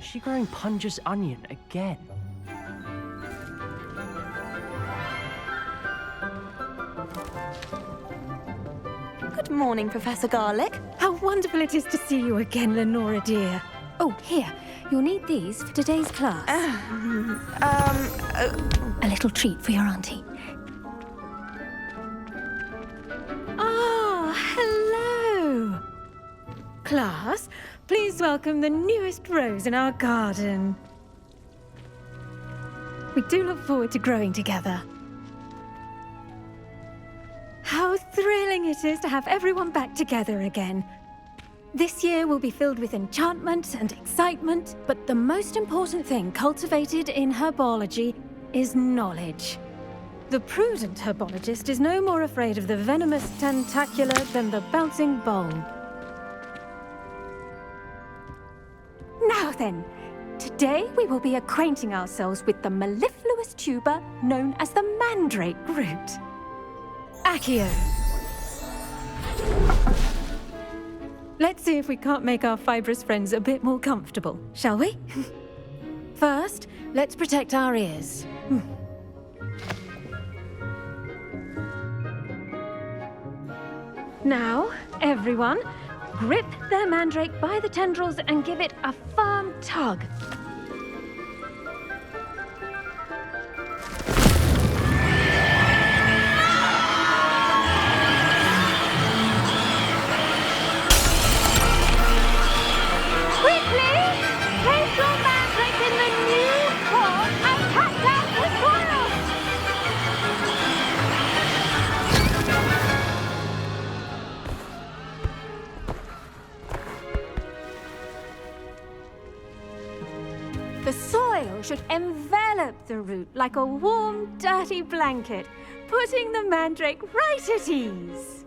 she growing Punja's onion again? Good morning, Professor Garlic. How wonderful it is to see you again, Lenora dear. Oh, here. You'll need these for today's class. A little treat for your auntie. Ah, hello. Class, please welcome the newest rose in our garden. We do look forward to growing together. How thrilling it is to have everyone back together again. This year will be filled with enchantment and excitement, but the most important thing cultivated in herbology is knowledge. The prudent herbologist is no more afraid of the venomous tentacular than the bouncing bulb. Now then, today we will be acquainting ourselves with the mellifluous tuber known as the mandrake root. Accio. Let's see if we can't make our fibrous friends a bit more comfortable, shall we? First, let's protect our ears. Now, everyone, grip their mandrake by the tendrils and give it a firm tug. The soil should envelop the root like a warm, dirty blanket, putting the mandrake right at ease.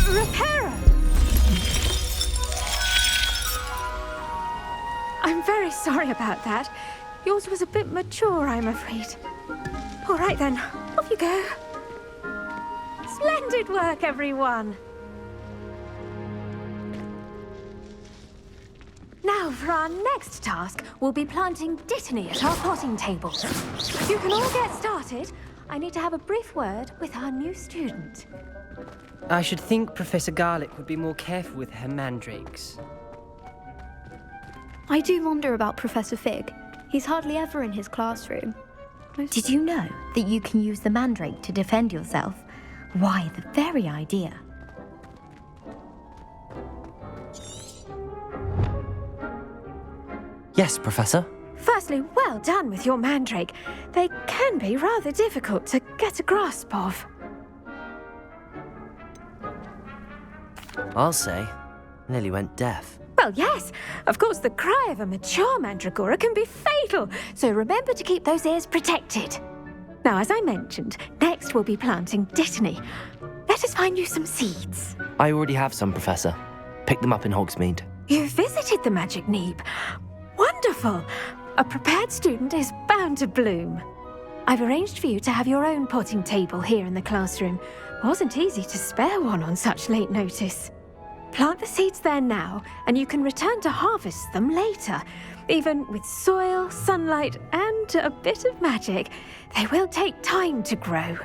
Reparo! I'm very sorry about that. Yours was a bit mature, I'm afraid. All right then, off you go. Splendid work, everyone. Now, for our next task, we'll be planting dittany at our potting tables. You can all get started. I need to have a brief word with our new student. I should think Professor Garlic would be more careful with her mandrakes. I do wonder about Professor Fig. He's hardly ever in his classroom. Did you know that you can use the mandrake to defend yourself? Why, the very idea. Yes, Professor. Firstly, well done with your mandrake. They can be rather difficult to get a grasp of. I'll say. Nearly went deaf. Well, yes. Of course, the cry of a mature mandragora can be fatal, so remember to keep those ears protected. Now, as I mentioned, next we'll be planting dittany. Let us find you some seeds. I already have some, Professor. Picked them up in Hogsmeade. You visited the Magic Neep. Wonderful! A prepared student is bound to bloom. I've arranged for you to have your own potting table here in the classroom. Wasn't easy to spare one on such late notice. Plant the seeds there now, and you can return to harvest them later. Even with soil, sunlight, and a bit of magic, they will take time to grow.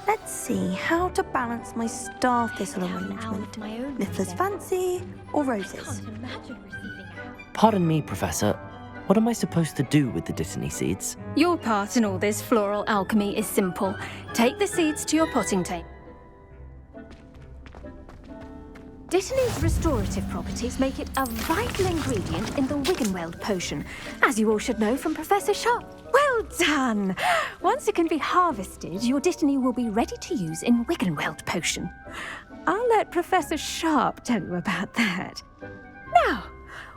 Let's see how to balance my star thistle arrangement. Niffler's fancy or roses? Pardon me, Professor. What am I supposed to do with the dittany seeds? Your part in all this floral alchemy is simple. Take the seeds to your potting table. Dittany's restorative properties make it a vital ingredient in the Wiggenweld potion, as you all should know from Professor Sharp. Well done! Once it can be harvested, your dittany will be ready to use in Wiggenweld potion. I'll let Professor Sharp tell you about that. Now,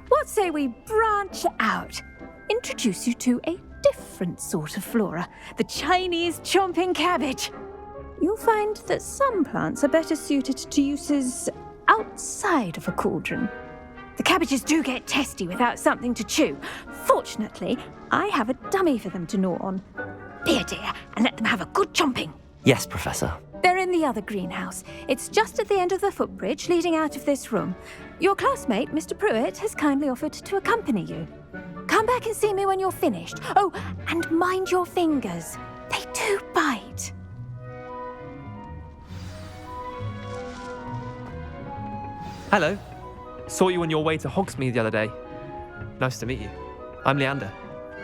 what say we branch out? Introduce you to a different sort of flora, the Chinese chomping cabbage. You'll find that some plants are better suited to uses outside of a cauldron. The cabbages do get testy without something to chew. Fortunately, I have a dummy for them to gnaw on. Here, dear, and let them have a good chomping. Yes, Professor. They're in in the other greenhouse. It's just at the end of the footbridge leading out of this room. Your classmate, Mr. Pruitt, has kindly offered to accompany you. Come back and see me when you're finished. Oh, and mind your fingers. They do bite. Hello. Saw you on your way to Hogsmeade the other day. Nice to meet you. I'm Leander.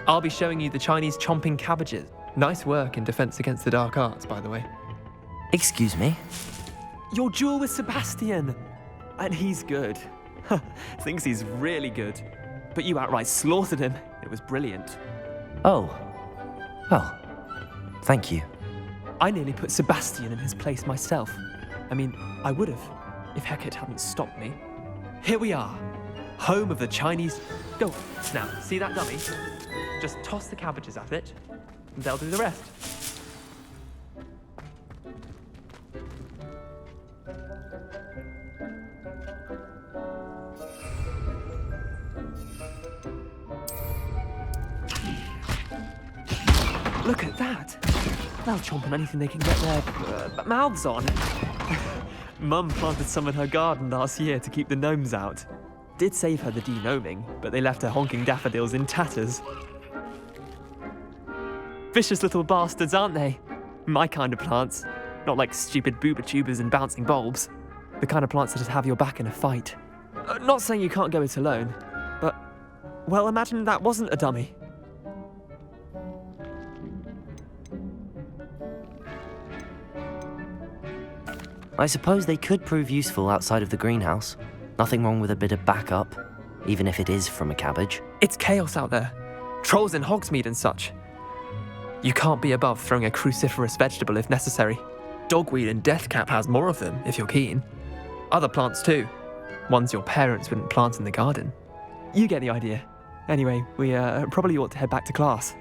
I'll be showing you the Chinese chomping cabbages. Nice work in Defense Against the Dark Arts, by the way. Excuse me? Your duel with Sebastian! And he's good. Thinks he's really good. But you outright slaughtered him. It was brilliant. Oh. Well, thank you. I nearly put Sebastian in his place myself. I mean, I would have, if Hecate hadn't stopped me. Here we are, home of the Chinese... Go, now, see that dummy? Just toss the cabbages at it, and they'll do the rest. Look at that! They'll chomp on anything they can get their mouths on. Mum planted some in her garden last year to keep the gnomes out. Did save her the de-gnoming, but they left her honking daffodils in tatters. Vicious little bastards, aren't they? My kind of plants. Not like stupid booba tubers and bouncing bulbs. The kind of plants that'd have your back in a fight. Not saying you can't go it alone, but... Well, imagine that wasn't a dummy. I suppose they could prove useful outside of the greenhouse. Nothing wrong with a bit of backup, even if it is from a cabbage. It's chaos out there. Trolls in Hogsmeade and such. You can't be above throwing a cruciferous vegetable if necessary. Dogweed and deathcap has more of them, if you're keen. Other plants too. Ones your parents wouldn't plant in the garden. You get the idea. Anyway, we probably ought to head back to class.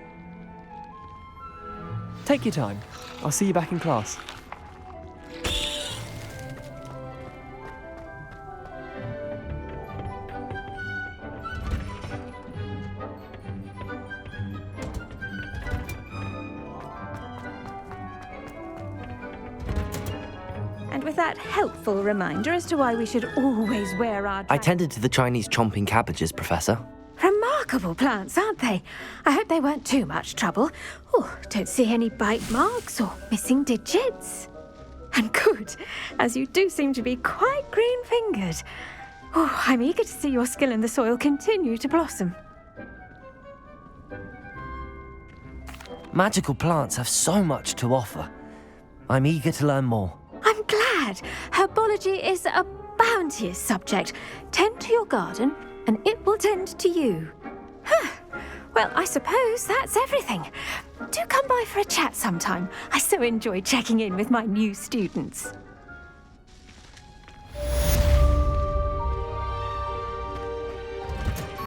Take your time. I'll see you back in class. With that helpful reminder as to why we should always wear our... I tended to the Chinese chomping cabbages, Professor. Remarkable plants, aren't they? I hope they weren't too much trouble. Oh, don't see any bite marks or missing digits. And good, as you do seem to be quite green-fingered. Oh, I'm eager to see your skill in the soil continue to blossom. Magical plants have so much to offer. I'm eager to learn more. I'm glad. Herbology is a bounteous subject. Tend to your garden, and it will tend to you. Well, I suppose that's everything. Do come by for a chat sometime. I so enjoy checking in with my new students.